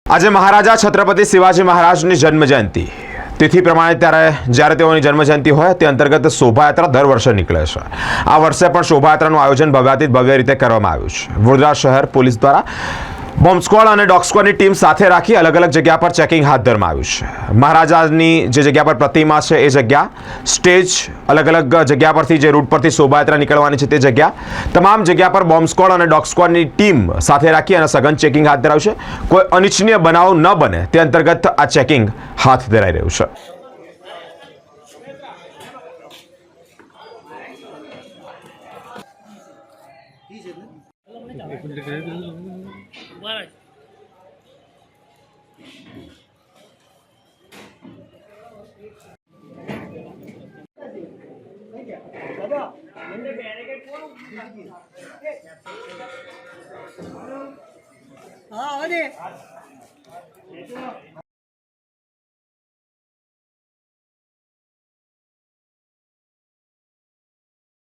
આજે મહારાજા છત્રપતિ શિવાજી મહારાજની જન્મજયંતિ તિથિ પ્રમાણે જ્યારે તેઓની જન્મજયંતિ હોય તે અંતર્ગત શોભાયાત્રા દર વર્ષે નીકળે છે। આ વર્ષે પણ શોભાયાત્રાનું આયોજન ભવ્યાતિથિ ભવ્ય રીતે કરવામાં આવ્યું છે। વડોદરા શહેર પોલીસ દ્વારા બોમ્બ સ્ક્વોડ અને ડોગ સ્ક્વોડની ટીમ સાથે રાખી અલગ અલગ જગ્યા પર ચેકિંગ હાથ ધરવામાં આવ્યું છે। મહારાજાની જે જગ્યા પર પ્રતિમા છે એ જગ્યા, સ્ટેજ, અલગ અલગ જગ્યા પરથી જે રૂટ પરથી શોભાયાત્રા નીકળવાની છે તે જગ્યા, તમામ જગ્યા પર બોમ્બ સ્ક્વોડ અને ડોગ સ્ક્વોડની ટીમ સાથે રાખી અને સઘન ચેકિંગ હાથ ધરાવ્યું છે। કોઈ અનિચ્છનીય બનાવ ન બને તે અંતર્ગત આ ચેકિંગ હાથ ધરાઈ રહ્યું છે। हाँ